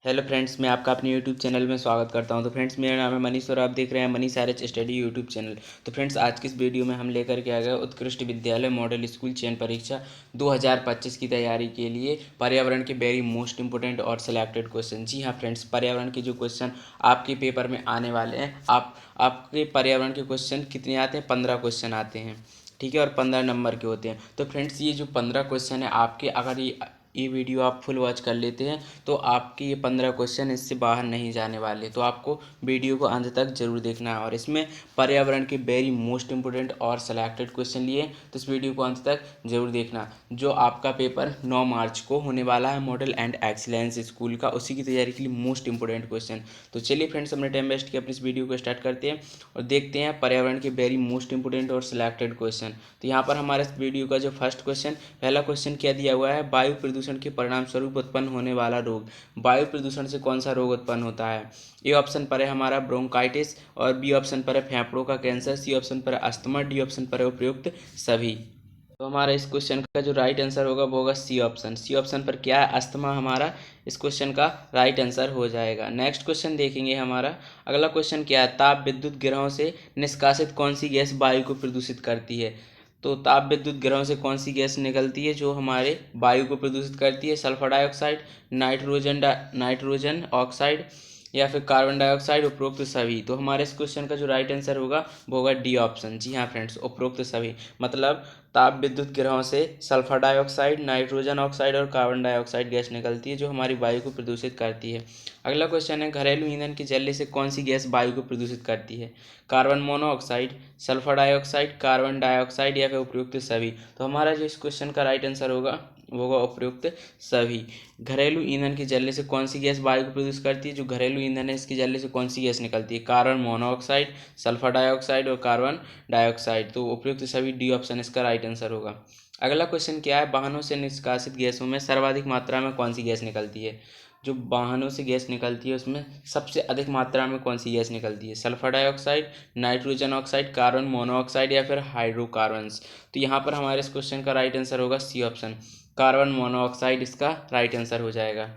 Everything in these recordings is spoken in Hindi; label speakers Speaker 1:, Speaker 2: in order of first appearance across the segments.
Speaker 1: हेलो फ्रेंड्स, मैं आपका अपने यूट्यूब चैनल में स्वागत करता हूं। तो फ्रेंड्स, मेरा नाम है मनीष और आप देख रहे हैं Manish RH study YouTube channel. तो फ्रेंड्स, आज की इस वीडियो में हम लेकर के आ गए उत्कृष्ट विद्यालय मॉडल स्कूल चयन परीक्षा 2025 की तैयारी के लिए पर्यावरण के वेरी मोस्ट इंपोर्टेंट और सिलेक्टेड क्वेश्चन। जी हाँ फ्रेंड्स, पर्यावरण के जो क्वेश्चन आपके पेपर में आने वाले हैं, आपके पर्यावरण के क्वेश्चन कितने आते हैं? 15 क्वेश्चन आते हैं, ठीक है, और 15 नंबर के होते हैं। तो फ्रेंड्स, ये जो 15 क्वेश्चन है आपके, अगर ये वीडियो आप फुल वॉच कर लेते हैं तो आपके ये 15 क्वेश्चन इससे बाहर नहीं जाने वाले। तो आपको वीडियो को अंत तक जरूर देखना है और इसमें पर्यावरण के वेरी मोस्ट इंपोर्टेंट और सेलेक्टेड क्वेश्चन लिए, तो इस वीडियो को अंत तक जरूर देखना। जो आपका पेपर 9 मार्च को होने वाला है मॉडल एंड एक्सीलेंस स्कूल का, उसी की तैयारी के लिए मोस्ट इंपोर्टेंट क्वेश्चन। तो चलिए फ्रेंड्स, हमने टाइम वेस्ट किया, अपनी इस वीडियो को स्टार्ट करते हैं और देखते हैं पर्यावरण के वेरी मोस्ट इंपोर्टेंट और सिलेक्टेड क्वेश्चन। तो यहाँ पर हमारे इस वीडियो का जो फर्स्ट क्वेश्चन, पहला क्वेश्चन क्या दिया हुआ है? वायु प्रदूषण के परिणाम स्वरूप उत्पन्न होने वाला रोग। वायु प्रदूषण से कौन सा रोग उत्पन्न होता है? ए ऑप्शन पर है हमारा ब्रोंकाइटिस, और बी ऑप्शन पर है फेफड़ों का कैंसर, सी ऑप्शन पर है अस्थमा, डी ऑप्शन पर है उपयुक्त सभी। तो हमारा इस क्वेश्चन का जो राइट आंसर होगा वो होगा सी ऑप्शन। सी ऑप्शन पर क्या है? अस्थमा हमारा इस क्वेश्चन का राइट आंसर हो जाएगा। नेक्स्ट क्वेश्चन देखेंगे हमारा। अगला क्वेश्चन क्या है? ताप विद्युत ग्रहों से निष्कासित कौन सी गैस वायु को प्रदूषित करती है? तो ताप विद्युत ग्रहों से कौन सी गैस निकलती है जो हमारे वायु को प्रदूषित करती है? सल्फर डाइऑक्साइड, नाइट्रोजन ऑक्साइड या फिर कार्बन डाइऑक्साइड, उपरोक्त सभी। तो हमारे इस क्वेश्चन का जो राइट आंसर होगा वो होगा डी ऑप्शन। जी हाँ फ्रेंड्स, उपरोक्त सभी मतलब ताप विद्युत ग्रहों से सल्फर डाइऑक्साइड, नाइट्रोजन ऑक्साइड और कार्बन डाइऑक्साइड गैस निकलती है जो हमारी वायु को प्रदूषित करती है। अगला क्वेश्चन है, घरेलू ईंधन के जलने से कौन सी गैस वायु को प्रदूषित करती है? Carbon monoxide, sulphur dioxide, carbon dioxide या फिर उपयुक्त सभी। तो हमारा जो इस क्वेश्चन का राइट आंसर होगा वो होगा उपयुक्त सभी। घरेलू ईंधन के जलने से कौन सी गैस वायु को प्रदूषित करती है? जो घरेलू ईंधन है इसके जलने से कौन सी गैस निकलती है? कार्बन मोनोऑक्साइड, सल्फर डाइऑक्साइड और कार्बन डाइऑक्साइड। तो उपयुक्त सभी, डी ऑप्शन इसका राइट आंसर होगा। अगला क्वेश्चन क्या है? वाहनों से निष्कासित गैसों में सर्वाधिक मात्रा में कौन सी गैस निकलती है? जो वाहनों से गैस निकलती है उसमें सबसे अधिक मात्रा में कौन सी गैस निकलती है? Sulphur dioxide, nitrogen oxide, carbon monoxide या फिर हाइड्रोकार्बन्स। तो यहाँ पर हमारे इस क्वेश्चन का राइट आंसर होगा सी ऑप्शन, कार्बन मोनोऑक्साइड इसका राइट आंसर हो जाएगा।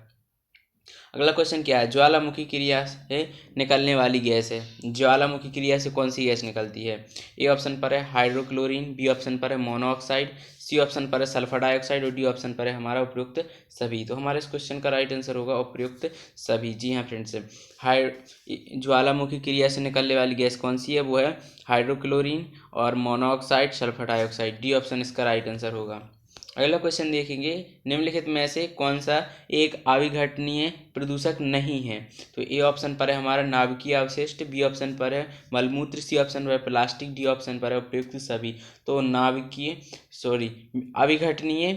Speaker 1: अगला क्वेश्चन क्या है? ज्वालामुखी क्रिया से निकलने वाली गैस है। ज्वालामुखी क्रिया से कौन सी गैस निकलती है? ए ऑप्शन पर है हाइड्रोक्लोरीन, बी ऑप्शन पर है मोनोऑक्साइड, सी ऑप्शन पर है सल्फर डाइऑक्साइड और डी ऑप्शन पर है हमारा उपयुक्त सभी। तो हमारे इस क्वेश्चन का राइट आंसर होगा उपयुक्त सभी। जी हाँ फ्रेंड्स, ज्वालामुखी क्रिया से निकलने वाली गैस कौन सी है? वो है हाइड्रोक्लोरीन और monoxide, sulphur dioxide. D option इसका राइट आंसर होगा। अगला क्वेश्चन देखेंगे, निम्नलिखित में से कौन सा एक अविघटनीय प्रदूषक नहीं है? तो ए ऑप्शन पर है हमारा नाभिकीय अवशिष्ट, बी ऑप्शन पर है मलमूत्र, सी ऑप्शन पर है प्लास्टिक, डी ऑप्शन पर है उपयुक्त सभी। तो अविघटनीय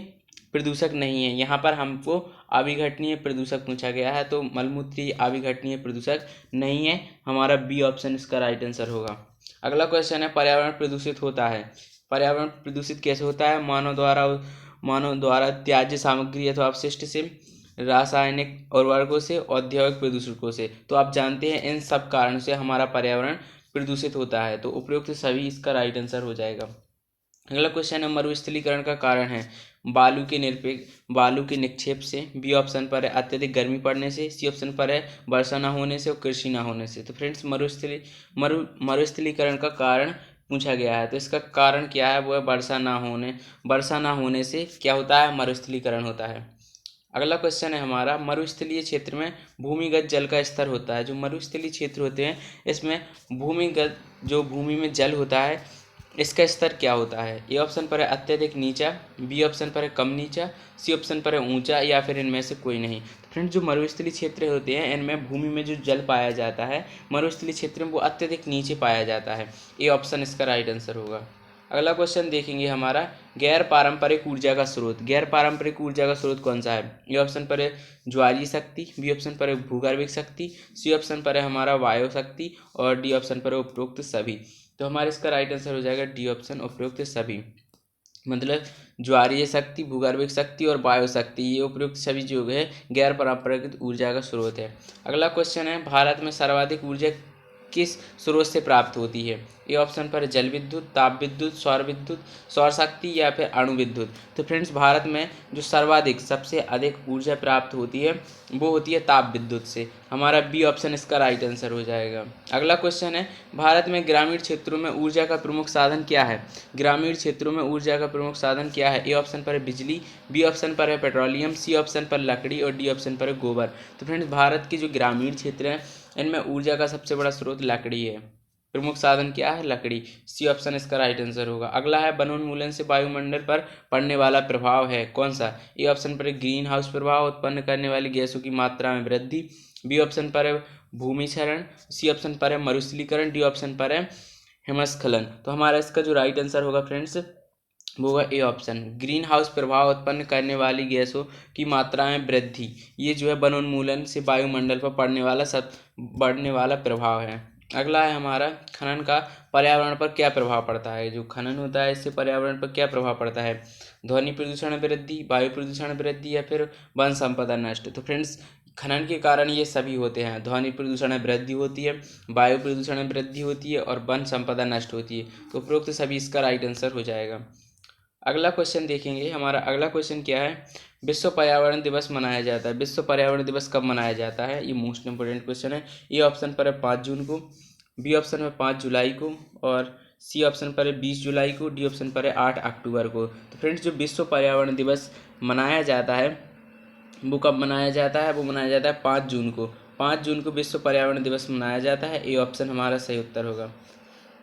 Speaker 1: प्रदूषक नहीं है। यहाँ पर हमको अविघटनीय प्रदूषक पूछा गया है, तो मलमूत्र अविघटनीय प्रदूषक नहीं है, हमारा बी ऑप्शन इसका राइट आंसर होगा। अगला क्वेश्चन है, पर्यावरण प्रदूषित होता है। पर्यावरण प्रदूषित कैसे होता है? मानव द्वारा त्याज्य सामग्री अथवा अपशिष्ट से, रासायनिक उर्वरकों से, औद्योगिक प्रदूषकों से। तो आप जानते हैं इन सब कारण से हमारा पर्यावरण प्रदूषित होता है, तो उपयुक्त सभी इसका राइट आंसर हो जाएगा। अगला क्वेश्चन है, मरुस्थलीकरण का कारण है बालू के निक्षेप से, बी ऑप्शन पर है अत्यधिक गर्मी पड़ने से, सी ऑप्शन पर है वर्षा न होने से और कृषि न होने से। तो फ्रेंड्स, मरुस्थलीकरण का कारण पूछा गया है, तो इसका कारण क्या है? वो है वर्षा ना होने से क्या होता है? मरुस्थलीकरण होता है। अगला क्वेश्चन है हमारा, मरुस्थलीय क्षेत्र में भूमिगत जल का स्तर होता है। जो मरुस्थलीय क्षेत्र होते हैं इसमें भूमि में जल होता है, इसका स्तर क्या होता है? ए ऑप्शन पर है अत्यधिक नीचा, बी ऑप्शन पर है कम नीचा, सी ऑप्शन पर है ऊंचा या फिर इनमें से कोई नहीं। तो फ्रेंड्स, जो मरुस्थलीय क्षेत्र होते हैं इनमें भूमि में जो जल पाया जाता है मरुस्थलीय क्षेत्र में वो अत्यधिक नीचे पाया जाता है। ए ऑप्शन इसका राइट आंसर होगा। अगला क्वेश्चन देखेंगे हमारा, गैर पारंपरिक ऊर्जा का स्रोत। गैर पारंपरिक ऊर्जा का स्रोत कौन सा है? ए ऑप्शन पर है ज्वारीय शक्ति, बी ऑप्शन पर है भूगर्भिक शक्ति, सी ऑप्शन पर है हमारा वायु शक्ति और डी ऑप्शन पर है उपरोक्त सभी। तो हमारे इसका राइट आंसर हो जाएगा डी ऑप्शन, उपयुक्त सभी। मतलब ज्वारीय शक्ति, भूगर्भिक शक्ति और वायु शक्ति, ये उपयुक्त सभी जो है गैर पारंपरिक ऊर्जा का स्रोत है। अगला क्वेश्चन है, भारत में सर्वाधिक ऊर्जा किस स्रोत से प्राप्त होती है? ए ऑप्शन पर है जल विद्युत, ताप विद्युत, सौर विद्युत, सौर शक्ति या फिर अणु विद्युत। तो फ्रेंड्स भारत में जो सर्वाधिक सबसे अधिक ऊर्जा प्राप्त होती है वो होती है ताप विद्युत से। हमारा बी ऑप्शन इसका राइट आंसर हो जाएगा। अगला क्वेश्चन है, भारत में ग्रामीण क्षेत्रों में ऊर्जा का प्रमुख साधन क्या है? ग्रामीण क्षेत्रों में ऊर्जा का प्रमुख साधन क्या है? ए ऑप्शन पर है बिजली, बी ऑप्शन पर है पेट्रोलियम, सी ऑप्शन पर लकड़ी और डी ऑप्शन पर है गोबर। तो फ्रेंड्स भारत के जो ग्रामीण क्षेत्र हैं इनमें ऊर्जा का सबसे बड़ा स्रोत लकड़ी है। प्रमुख साधन क्या है? लकड़ी। सी ऑप्शन इसका राइट आंसर होगा। अगला है, वनोन्मूलन से वायुमंडल पर पड़ने वाला प्रभाव है कौन सा? ए ऑप्शन पर है ग्रीन हाउस प्रभाव, उत्पन्न करने वाली गैसों की मात्रा में वृद्धि, बी ऑप्शन पर है भूमि क्षरण, सी ऑप्शन पर है मरुस्थलीकरण, डी ऑप्शन पर है हिमस्खलन। तो हमारा इसका जो राइट आंसर होगा फ्रेंड्स वो होगा ए ऑप्शन, ग्रीन हाउस प्रभाव उत्पन्न करने वाली गैसों की मात्रा में वृद्धि। ये जो है वनोन्मूलन से वायुमंडल पर पड़ने वाला बढ़ने वाला प्रभाव है। अगला है हमारा, खनन का पर्यावरण पर क्या प्रभाव पड़ता है? जो खनन होता है इससे पर्यावरण पर क्या प्रभाव पड़ता है? ध्वनि प्रदूषण वृद्धि, वायु प्रदूषण वृद्धि या फिर वन संपदा नष्ट। तो फ्रेंड्स खनन के कारण ये सभी होते हैं, ध्वनि प्रदूषण में वृद्धि होती है, वायु प्रदूषण में वृद्धि होती है और वन संपदा नष्ट होती है। तो उपरोक्त सभी इसका राइट आंसर हो जाएगा। अगला क्वेश्चन देखेंगे, हमारा अगला क्वेश्चन क्या है, विश्व पर्यावरण दिवस मनाया जाता है। विश्व पर्यावरण दिवस कब मनाया जाता है? ये मोस्ट इंपोर्टेंट क्वेश्चन है। ए ऑप्शन पर है 5 जून को, बी ऑप्शन में 5 जुलाई को और सी ऑप्शन पर है 20 जुलाई को, डी ऑप्शन पर है 8 अक्टूबर को। तो फ्रेंड्स जो विश्व पर्यावरण दिवस मनाया जाता है वो कब मनाया जाता है? वो मनाया जाता है 5 जून को। 5 जून को विश्व पर्यावरण दिवस मनाया जाता है। ए ऑप्शन हमारा सही उत्तर होगा।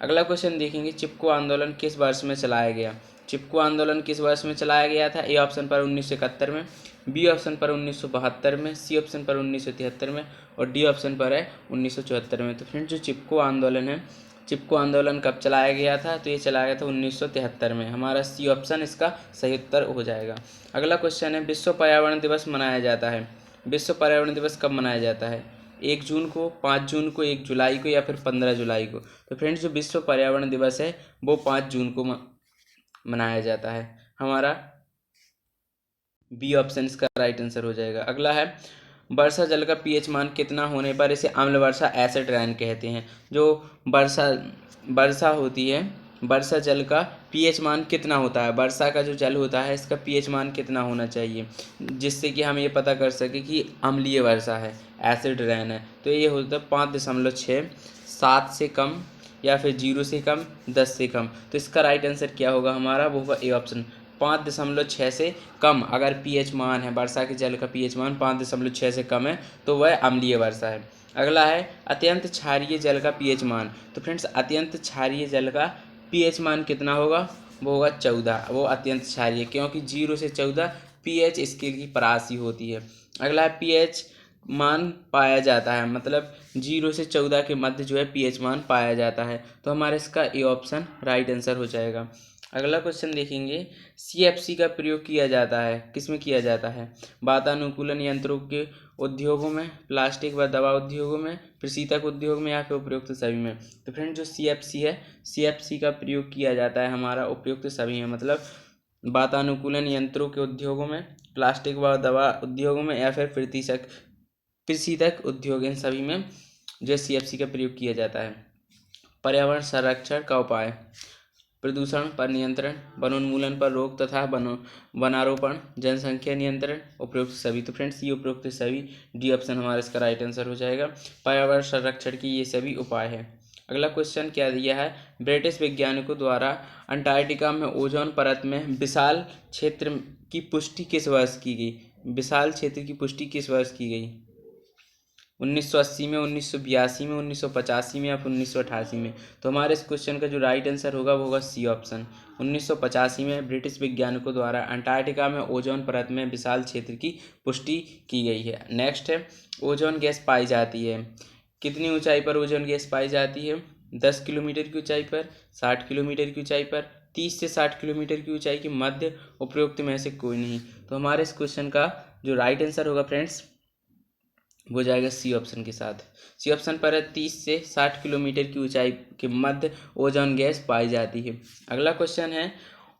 Speaker 1: अगला क्वेश्चन देखेंगे, चिपको आंदोलन किस वर्ष में चलाया गया? चिपको आंदोलन किस वर्ष में चलाया गया था? ए ऑप्शन पर 1971 में, बी ऑप्शन पर 1972 में, सी ऑप्शन पर 1973 में और डी ऑप्शन पर है 1974 में। तो फ्रेंड्स जो चिपको आंदोलन है, चिपको आंदोलन कब चलाया गया था? तो ये चलाया गया था 1973 में। हमारा सी ऑप्शन इसका सही उत्तर हो जाएगा। अगला क्वेश्चन है, विश्व पर्यावरण दिवस मनाया जाता है। विश्व पर्यावरण दिवस कब मनाया जाता है? 1 जून को, 5 जून को, 1 जुलाई को या फिर 15 जुलाई को। तो फ्रेंड्स जो विश्व पर्यावरण दिवस है वो 5 जून को मनाया जाता है। हमारा बी ऑप्शन इसका राइट आंसर हो जाएगा। अगला है, वर्षा जल का पीएच मान कितना होने पर इसे अम्ल वर्षा एसिड रेन कहते हैं? जो वर्षा वर्षा होती है, वर्षा जल का पीएच मान कितना होता है? वर्षा का जो जल होता है इसका पीएच मान कितना होना चाहिए जिससे कि हम ये पता कर सके कि अम्लीय वर्षा है, एसिड रेन है? तो ये होता है 5.6, 7 से कम या फिर 0 से कम, 10 से कम। तो इसका राइट आंसर क्या होगा हमारा? वो होगा ए ऑप्शन, 5.6 से कम। अगर पीएच मान है, वर्षा के जल का पीएच मान 5.6 से कम है तो वह अम्लीय वर्षा है। अगला है, अत्यंत क्षारीय जल का पीएच मान। तो फ्रेंड्स अत्यंत क्षारीय जल का पीएच मान कितना होगा? वो होगा 14। वो अत्यंत क्षारीय, क्योंकि 0 से 14 पीएच स्केल की परासी होती है। अगला है, पीएच मान पाया जाता है, मतलब 0 से 14 के मध्य जो है पीएच मान पाया जाता है। तो हमारा इसका ए ऑप्शन राइट आंसर हो जाएगा। अगला क्वेश्चन देखेंगे, सीएफसी का प्रयोग किया जाता है, किसमें किया जाता है? वातानुकूलन यंत्रों के उद्योगों में, प्लास्टिक व दवा उद्योगों में, प्रशीतक उद्योग में या फिर उपयुक्त सभी में। तो फ्रेंड जो सीएफसी है, सीएफसी का प्रयोग किया जाता है हमारा उपयुक्त सभी में, मतलब वातानुकूलन यंत्रों के उद्योगों में, प्लास्टिक व दवा उद्योगों में या फिर प्रशीतक उद्योग, इन सभी में जो सीएफसी का प्रयोग किया जाता है। पर्यावरण संरक्षण का उपाय, प्रदूषण पर नियंत्रण, वनोन्मूलन पर रोक तथा वनारोपण, जनसंख्या नियंत्रण, उपरोक्त सभी। तो फ्रेंड्स ये उपरोक्त सभी, डी ऑप्शन हमारा इसका राइट आंसर हो जाएगा। पर्यावरण संरक्षण की ये सभी उपाय है। अगला क्वेश्चन क्या दिया है, ब्रिटिश वैज्ञानिकों द्वारा अंटार्कटिका में ओजोन परत में विशाल क्षेत्र की पुष्टि किस वर्ष की गई? विशाल क्षेत्र की पुष्टि किस वर्ष की गई? 1980 में, 1982 में, 1985 में या फिर 1988 में? तो हमारे इस क्वेश्चन का जो राइट आंसर होगा वो होगा सी ऑप्शन, 1985 में ब्रिटिश वैज्ञानिकों द्वारा अंटार्कटिका में ओजोन परत में विशाल क्षेत्र की पुष्टि की गई है। नेक्स्ट है, ओजोन गैस पाई जाती है, कितनी ऊंचाई पर ओजोन गैस पाई जाती है? 10 किलोमीटर की ऊंचाई पर, 60 किलोमीटर की ऊंचाई पर, 30 से 60 किलोमीटर की ऊंचाई की मध्य, उपरोक्त में से कोई नहीं। तो हमारे इस क्वेश्चन का जो राइट आंसर होगा फ्रेंड्स वो जाएगा सी ऑप्शन के साथ। सी ऑप्शन पर है 30 से 60 किलोमीटर की ऊंचाई के मध्य ओजोन गैस पाई जाती है। अगला क्वेश्चन है,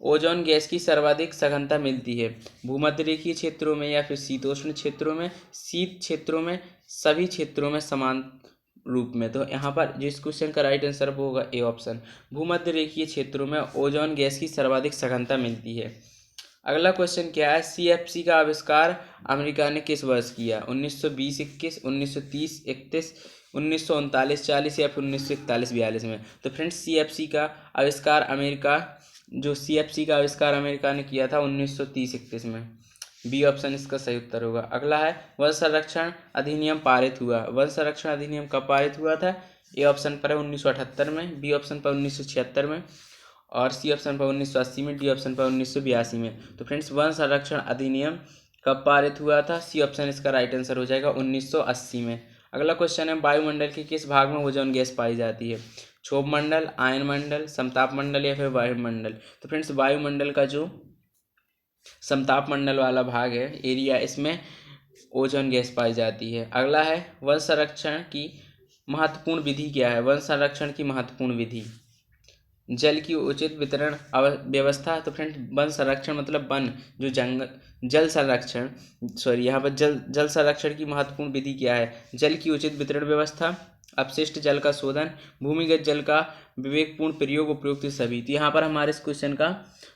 Speaker 1: ओजोन गैस की सर्वाधिक सघनता मिलती है भूमध्य रेखीय क्षेत्रों में या फिर शीतोष्ण क्षेत्रों में, शीत क्षेत्रों में, सभी क्षेत्रों में समान रूप में। तो यहाँ पर जिस क्वेश्चन का राइट आंसर वो होगा ए ऑप्शन। भूमध्य रेखीय क्षेत्रों में ओजोन गैस की सर्वाधिक सघनता मिलती है। अगला क्वेश्चन क्या है, सीएफसी का आविष्कार अमेरिका ने किस वर्ष किया? 1920 21, 1930 31, 1939 40 या फिर 1941 42 में? तो फ्रेंड्स सीएफसी का आविष्कार अमेरिका ने किया था 1930 31 में। बी ऑप्शन इसका सही उत्तर होगा। अगला है वन संरक्षण अधिनियम पारित हुआ। वन संरक्षण अधिनियम कब पारित हुआ था? ए ऑप्शन पर है 1978 में, बी ऑप्शन पर 1976 में, और सी ऑप्शन पर 1980 में, डी ऑप्शन पर 1982 में। तो फ्रेंड्स वन संरक्षण अधिनियम कब पारित हुआ था? सी ऑप्शन इसका राइट आंसर हो जाएगा 1980 में। अगला क्वेश्चन है, वायुमंडल के किस भाग में ओजोन गैस पाई जाती है? क्षोभ मंडल, आयन मंडल, समताप मंडल या फिर वायुमंडल? तो फ्रेंड्स वायुमंडल का जो समताप मंडल वाला भाग है, एरिया, इसमें ओजोन गैस पाई जाती है। अगला है वन संरक्षण की महत्वपूर्ण विधि क्या है? वन संरक्षण की महत्वपूर्ण विधि, जल की उचित वितरण व्यवस्था। तो फ्रेंड्स वन संरक्षण मतलब वन जो जल संरक्षण, यहाँ पर जल संरक्षण की महत्वपूर्ण विधि क्या है? जल की उचित वितरण व्यवस्था, अपशिष्ट जल का शोधन, भूमिगत जल का विवेकपूर्ण प्रयोग, उपयुक्त सभी। तो यहाँ पर हमारे इस क्वेश्चन का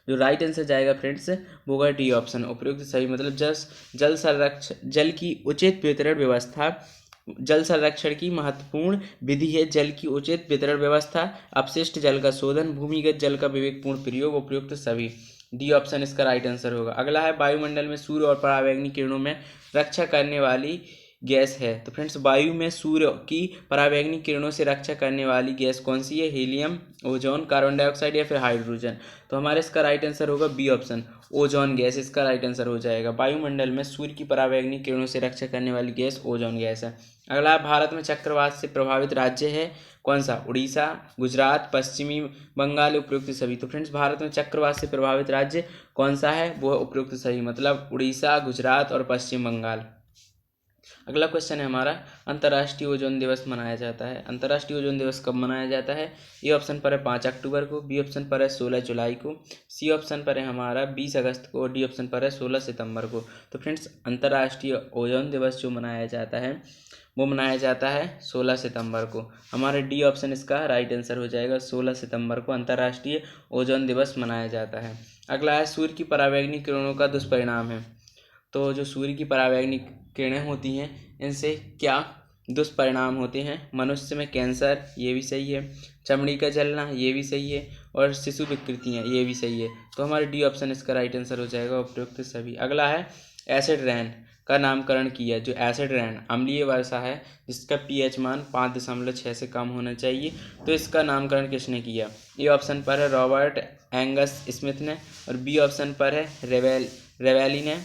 Speaker 1: जो राइट आंसर जाएगा फ्रेंड्स वो होगा डी ऑप्शन, उपयुक्त सभी। मतलब जल की उचित वितरण व्यवस्था, जल संरक्षण की महत्वपूर्ण विधि है जल की उचित वितरण व्यवस्था, अपशिष्ट जल का शोधन, भूमिगत जल का विवेकपूर्ण प्रयोग, उपयुक्त सभी। डी ऑप्शन इसका राइट आंसर होगा। अगला है वायुमंडल में सूर्य और पराबैंगनी किरणों में रक्षा करने वाली गैस है। तो फ्रेंड्स वायु में सूर्य की पराबैंगनी किरणों से रक्षा करने वाली गैस कौन सी है? हीलियम, ओजोन, कार्बन डाइऑक्साइड या फिर हाइड्रोजन? तो हमारे इसका राइट आंसर होगा बी ऑप्शन, ओजोन गैस इसका राइट आंसर हो जाएगा। वायुमंडल में सूर्य की पराबैंगनी किरणों से रक्षा करने वाली गैस ओजोन गैस है। अगला भारत में चक्रवात से प्रभावित राज्य है कौन सा? उड़ीसा, गुजरात, पश्चिमी बंगाल, उपयुक्त सभी। तो फ्रेंड्स भारत में चक्रवात से प्रभावित राज्य कौन सा है? वो उपयुक्त सभी, मतलब उड़ीसा, गुजरात और पश्चिम बंगाल। अगला क्वेश्चन है हमारा, अंतर्राष्ट्रीय ओजोन दिवस मनाया जाता है। अंतर्राष्ट्रीय ओजोन दिवस कब मनाया जाता है? ए ऑप्शन पर है 5 अक्टूबर को, बी ऑप्शन पर है 16 जुलाई को, सी ऑप्शन पर है हमारा 20 अगस्त को, और डी ऑप्शन पर है 16 सितंबर को। तो फ्रेंड्स अंतर्राष्ट्रीय ओजोन दिवस जो मनाया जाता है वो मनाया जाता है 16 सितंबर को। हमारे डी ऑप्शन इसका राइट आंसर हो जाएगा, 16 सितंबर को अंतर्राष्ट्रीय ओजोन दिवस मनाया जाता है। अगला है सूर्य की पराबैंगनी किरणों का दुष्परिणाम है। तो जो सूर्य की पराबैंगनी किरणें होती हैं इनसे क्या दुष्परिणाम होते हैं? मनुष्य में कैंसर, ये भी सही है, चमड़ी का जलना, ये भी सही है, और शिशु विकृतियाँ, ये भी सही है। तो हमारे डी ऑप्शन इसका राइट आंसर हो जाएगा, उपयुक्त सभी। अगला है एसिड रेन का नामकरण किया। जो एसिड रेन अम्लीय वर्षा है जिसका पीएच मान 5.6 से कम होना चाहिए, तो इसका नामकरण किसने किया? ए ऑप्शन पर है रॉबर्ट एंगस स्मिथ ने, और बी ऑप्शन पर है रेवेली ने,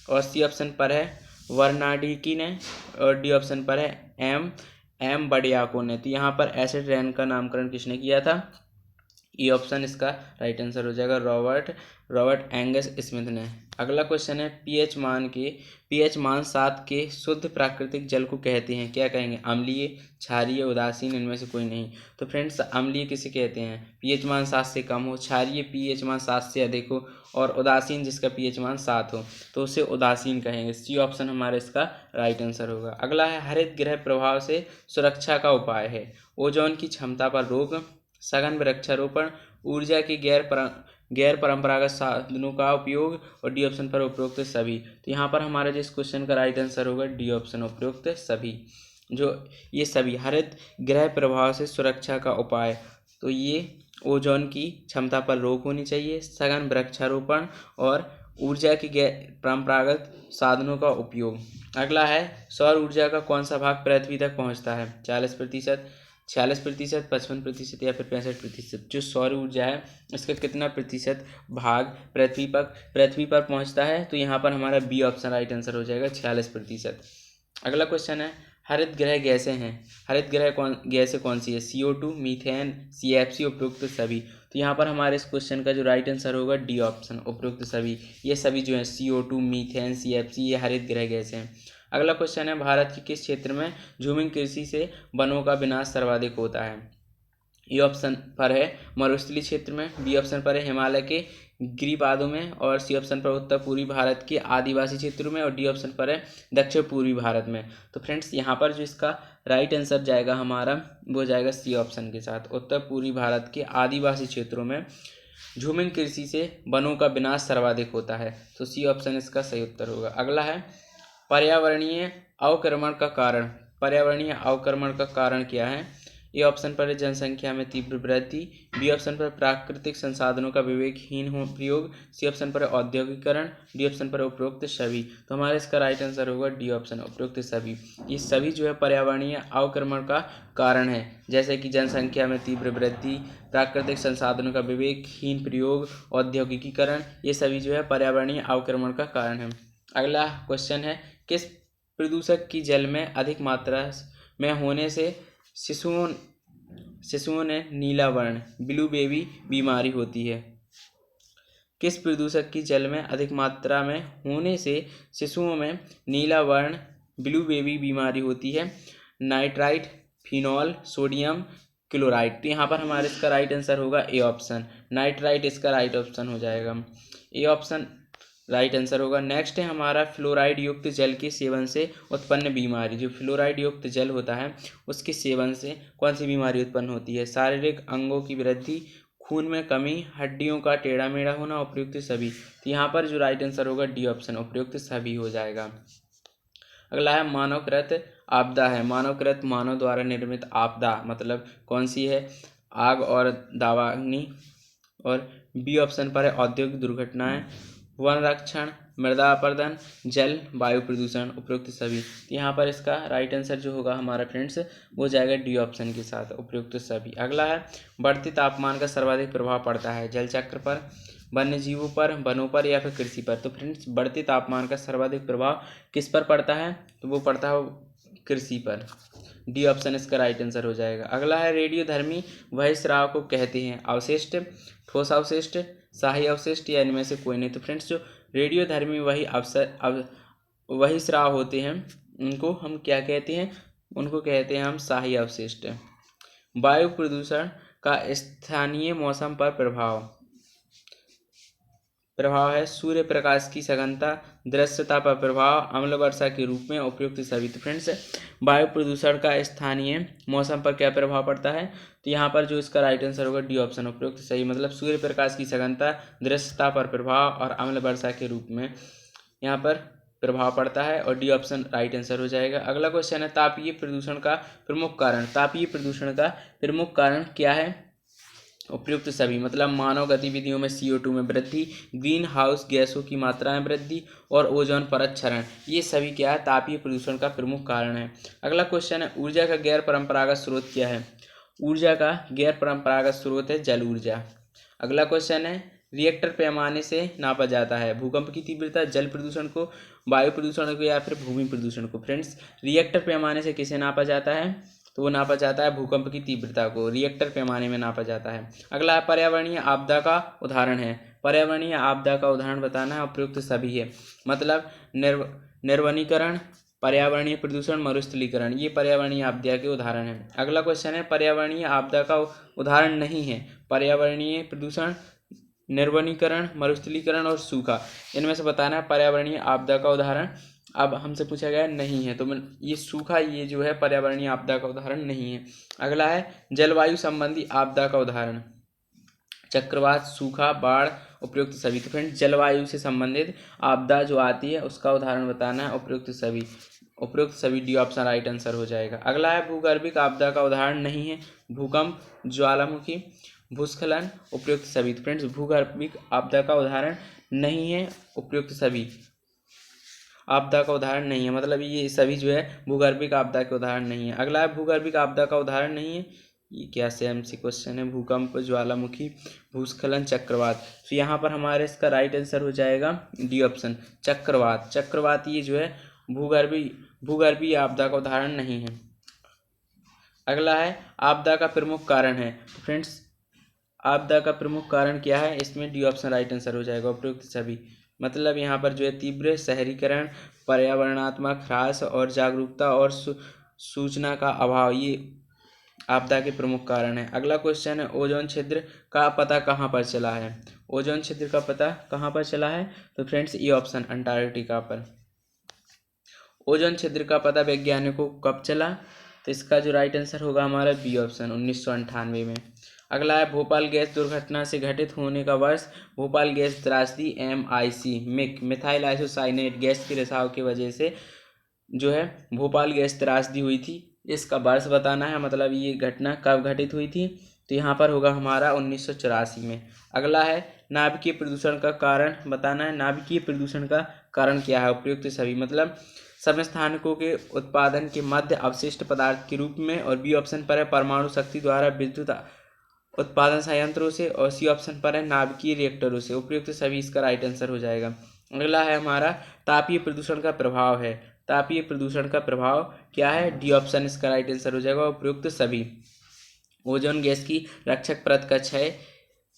Speaker 1: और सी ऑप्शन पर है वर्नाडिकी ने, और डी ऑप्शन पर है एम बडियाको ने। तो यहाँ पर एसिड रेन का नामकरण किसने किया था? ई ऑप्शन इसका राइट आंसर हो जाएगा, रॉबर्ट एंगस स्मिथ ने। अगला क्वेश्चन है, पीएच मान 7 के शुद्ध प्राकृतिक जल को कहते हैं, क्या कहेंगे? अम्लीय, क्षारीय, उदासीन, इनमें से कोई नहीं। तो फ्रेंड्स अम्लीय किसे कहते हैं? पीएच मान 7 से कम हो, क्षारीय पीएच मान 7 से अधिक हो, और उदासीन जिसका पीएच मान 7 हो तो उसे उदासीन कहेंगे। सी ऑप्शन हमारा इसका राइट आंसर होगा। अगला है, हरित गृह प्रभाव से सुरक्षा का उपाय है। ओजोन की क्षमता पर रोक, सघन वृक्षारोपण, ऊर्जा की गैर परंपरागत साधनों का उपयोग, और डी ऑप्शन पर उपरोक्त सभी। तो यहाँ पर हमारा जिस क्वेश्चन का राइट आंसर होगा डी ऑप्शन, उपरोक्त सभी। जो ये सभी हरित गृह प्रभाव से सुरक्षा का उपाय, तो ये ओजोन की क्षमता पर रोक होनी चाहिए, सघन वृक्षारोपण, और ऊर्जा की गैर परंपरागत साधनों का उपयोग। अगला है, सौर ऊर्जा का कौन सा भाग पृथ्वी तक पहुँचता है? 40%, 46%, 55% या फिर 65%? जो सौर ऊर्जा है इसका कितना प्रतिशत भाग पृथ्वी पर पहुंचता है? तो यहाँ पर हमारा बी ऑप्शन राइट आंसर हो जाएगा, 46%। अगला क्वेश्चन है, हरित गृह गैसें हैं, हरित गृह गैसें कौन सी है? CO2, मीथेन, CFC, उपयुक्त सभी। तो यहाँ पर हमारे इस क्वेश्चन का जो राइट आंसर होगा डी ऑप्शन, उपयुक्त सभी। ये सभी जो है CO2, मीथेन, CFC, ये हरित गृह गैसें हैं। अगला क्वेश्चन है, भारत के किस क्षेत्र में झूमिंग कृषि से वनों का विनाश सर्वाधिक होता है? ए ऑप्शन पर है मरुस्थलीय क्षेत्र में, बी ऑप्शन पर है हिमालय के गिरिपादों में, और सी ऑप्शन पर उत्तर पूर्वी भारत के आदिवासी क्षेत्रों में, और डी ऑप्शन पर है दक्षिण पूर्वी भारत में। तो फ्रेंड्स यहाँ पर जो इसका राइट आंसर जाएगा हमारा वो जाएगा सी ऑप्शन के साथ, उत्तर पूर्वी भारत के आदिवासी क्षेत्रों में झूमिंग कृषि से वनों का विनाश सर्वाधिक होता है। तो सी ऑप्शन इसका सही उत्तर होगा। अगला है पर्यावरणीय अवक्रमण का कारण। पर्यावरणीय अवक्रमण का कारण क्या है? ए ऑप्शन पर है जनसंख्या में तीव्र वृद्धि, बी ऑप्शन पर प्राकृतिक संसाधनों का विवेकहीन प्रयोग, सी ऑप्शन पर औद्योगिकरण, डी ऑप्शन पर उपरोक्त सभी। तो हमारा इसका राइट आंसर होगा डी ऑप्शन, उपरोक्त सभी। ये सभी जो है पर्यावरणीय अवक्रमण का कारण है, जैसे कि जनसंख्या में तीव्र वृद्धि, प्राकृतिक संसाधनों का विवेकहीन प्रयोग, औद्योगिकीकरण, ये सभी जो है पर्यावरणीय अवक्रमण का कारण है। अगला क्वेश्चन है किस प्रदूषक की जल में अधिक मात्रा में होने से शिशुओं ने नीला वर्ण ब्लू बेबी बीमारी होती है? किस प्रदूषक की जल में अधिक मात्रा में होने से शिशुओं में नीला वर्ण ब्लू बेबी बीमारी होती है? Nitrite, phenol, sodium chloride. तो यहाँ पर हमारे इसका राइट आंसर होगा ए ऑप्शन, नाइट्राइट इसका राइट ऑप्शन हो जाएगा। ए ऑप्शन राइट आंसर होगा। नेक्स्ट है हमारा फ्लोराइड युक्त जल के सेवन से उत्पन्न बीमारी। जो फ्लोराइड युक्त जल होता है उसके सेवन से कौन सी बीमारी उत्पन्न होती है? शारीरिक अंगों की वृद्धि, खून में कमी, हड्डियों का टेढ़ा मेढ़ा होना, उपयुक्त सभी। तो यहाँ पर जो राइट आंसर होगा डी ऑप्शन, उपयुक्त सभी हो जाएगा। अगला है मानवकृत आपदा है। मानवकृत मानव द्वारा निर्मित आपदा मतलब कौन सी है? आग और दावाग्नि, और बी ऑप्शन पर है औद्योगिक दुर्घटनाएं, वन रक्षण, मृदा अपरदन, जल वायु प्रदूषण, उपयुक्त सभी। तो यहाँ पर इसका राइट आंसर जो होगा हमारा फ्रेंड्स वो जाएगा डी ऑप्शन के साथ, उपयुक्त सभी। अगला है बढ़ते तापमान का सर्वाधिक प्रभाव पड़ता है जल चक्र पर, वन्य जीवों पर, वनों पर, या फिर कृषि पर? तो फ्रेंड्स बढ़ते तापमान का सर्वाधिक प्रभाव किस पर पड़ता है? तो वो पड़ता है कृषि पर। डी ऑप्शन इसका राइट आंसर हो जाएगा। अगला है रेडियोधर्मी वह स्राव को कहते हैं? अवशिष्ट, ठोस अवशिष्ट, शाही अवशिष्ट, या इनमें से कोई नहीं? तो फ्रेंड्स जो रेडियोधर्मी वही स्राव होते हैं उनको हम क्या कहते हैं? उनको कहते हैं हम शाही अवशिष्ट। वायु प्रदूषण का स्थानीय मौसम पर प्रभाव है सूर्य प्रकाश की सघनता, दृश्यता पर प्रभाव, अम्ल वर्षा के रूप में, उपयुक्त सभी। तो फ्रेंड्स वायु प्रदूषण का स्थानीय मौसम पर क्या प्रभाव पड़ता है? तो यहाँ पर जो इसका राइट आंसर होगा डी ऑप्शन, उपयुक्त सही। मतलब सूर्य प्रकाश की सघनता, दृश्यता पर प्रभाव और अम्ल वर्षा के रूप में यहाँ पर प्रभाव पड़ता है, और डी ऑप्शन राइट आंसर हो जाएगा। अगला क्वेश्चन है तापीय प्रदूषण का प्रमुख कारण। तापीय प्रदूषण का प्रमुख कारण क्या है? उपयुक्त सभी। मतलब मानव गतिविधियों में CO2 में वृद्धि, ग्रीन हाउस गैसों की मात्रा में वृद्धि, और ओजोन परत क्षरण, ये सभी क्या है? तापीय प्रदूषण का प्रमुख कारण है। अगला क्वेश्चन है ऊर्जा का गैर परंपरागत स्रोत क्या है? ऊर्जा का गैर परंपरागत स्रोत है जल ऊर्जा। अगला क्वेश्चन है रिएक्टर पैमाने से नापा जाता है भूकंप की तीव्रता, जल प्रदूषण को, वायु प्रदूषण को, या फिर भूमि प्रदूषण को? फ्रेंड्स रिएक्टर पैमाने से किसे नापा जाता है? तो वो नापा जाता है भूकंप की तीव्रता को, रिएक्टर पैमाने में नापा जाता है। अगला पर्यावरणीय आपदा का उदाहरण है। पर्यावरणीय आपदा का उदाहरण बताना है, उपयुक्त सभी है। मतलब निर्वनीकरण, पर्यावरणीय प्रदूषण, मरुस्थलीकरण, ये पर्यावरणीय आपदा के उदाहरण है। अगला क्वेश्चन है पर्यावरणीय आपदा का उदाहरण नहीं है पर्यावरणीय प्रदूषण, निर्वनीकरण, मरुस्थलीकरण और सूखा, इनमें से बताना है पर्यावरणीय आपदा का उदाहरण। अब हमसे पूछा गया नहीं है, तो ये सूखा ये जो है पर्यावरणीय आपदा का उदाहरण नहीं है। अगला है जलवायु संबंधी आपदा का उदाहरण, चक्रवात, सूखा, बाढ़, उपयुक्त सभी। तो फ्रेंड्स जलवायु से संबंधित आपदा जो आती है उसका उदाहरण बताना है, उपयुक्त सभी। उपयुक्त सभी डी ऑप्शन राइट आंसर हो जाएगा। अगला है भूगर्भिक आपदा का उदाहरण नहीं है भूकंप, ज्वालामुखी, भूस्खलन, उपयुक्त सभी। तो फ्रेंड्स भूगर्भिक आपदा का उदाहरण नहीं है, उपयुक्त सभी आपदा का उदाहरण नहीं है। मतलब ये सभी जो है भूगर्भिक आपदा के उदाहरण नहीं है। अगला है भूगर्भिक आपदा का उदाहरण नहीं है, ये क्या CMC क्वेश्चन है? भूकंप, ज्वालामुखी, भूस्खलन, चक्रवात। तो यहाँ पर हमारे इसका राइट आंसर हो जाएगा डी ऑप्शन, चक्रवात। चक्रवात ये जो है भूगर्भीय आपदा का उदाहरण नहीं है। अगला है आपदा का प्रमुख कारण है। फ्रेंड्स आपदा का प्रमुख कारण क्या है? इसमें डी ऑप्शन राइट आंसर हो जाएगा, उपयुक्त सभी। मतलब यहाँ पर जो है तीव्र शहरीकरण, पर्यावरणात्मक ह्रास और जागरूकता और सूचना का अभाव, ये आपदा के प्रमुख कारण है। अगला क्वेश्चन है, ओजोन छिद्र का पता कहाँ पर चला है? ओजोन छिद्र का पता कहाँ पर चला है? तो फ्रेंड्स ये ऑप्शन अंटार्कटिका पर। ओजोन छिद्र का पता वैज्ञानिकों को कब चला? तो इसका जो राइट आंसर होगा हमारा बी ऑप्शन 1998 में। अगला है, भोपाल गैस दुर्घटना से घटित होने का वर्ष। भोपाल गैस त्रासदी MIC मिथाइल आइसोसाइनेट गैस के रिसाव की वजह से जो है भोपाल गैस त्रासदी हुई थी, इसका वर्ष बताना है, मतलब ये घटना कब घटित हुई थी। तो यहाँ पर होगा हमारा 1984 में। अगला है, नाभिकीय प्रदूषण का कारण बताना है। नाभिकीय प्रदूषण का कारण क्या है? उपयुक्त सभी, मतलब समस्थानिकों के उत्पादन के मध्य अवशिष्ट पदार्थ के रूप में। और बी ऑप्शन पर है, परमाणु शक्ति द्वारा विद्युत उत्पादन संयंत्रों से। और सी ऑप्शन पर है, नाभिकीय रिएक्टरों से। उपयुक्त सभी इसका राइट आंसर हो जाएगा। अगला है हमारा, तापीय प्रदूषण का प्रभाव है। तापीय प्रदूषण का प्रभाव क्या है? डी ऑप्शन इसका राइट आंसर हो जाएगा, उपयुक्त सभी। ओजोन गैस की रक्षक परत का क्षय,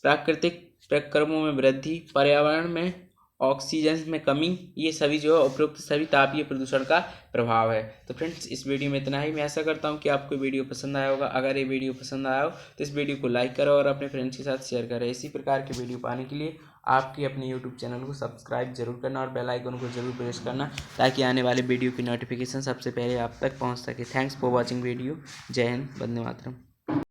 Speaker 1: प्राकृतिक प्रक्रमों में वृद्धि, पर्यावरण में ऑक्सीजन में कमी, ये सभी जो है उपरोक्त सभी तापीय प्रदूषण का प्रभाव है। तो फ्रेंड्स इस वीडियो में इतना ही। मैं ऐसा करता हूँ कि आपको वीडियो पसंद आया होगा। अगर ये वीडियो पसंद आया हो तो इस वीडियो को लाइक करो और अपने फ्रेंड्स के साथ शेयर करें। इसी प्रकार के वीडियो पाने के लिए आपके अपने यूट्यूब चैनल को सब्सक्राइब जरूर करना और बेल आइकन को जरूर प्रेस करना, ताकि आने वाले वीडियो की नोटिफिकेशन सबसे पहले आप तक पहुँच सके। Thanks for watching video. जय हिंद, वंदे मातरम।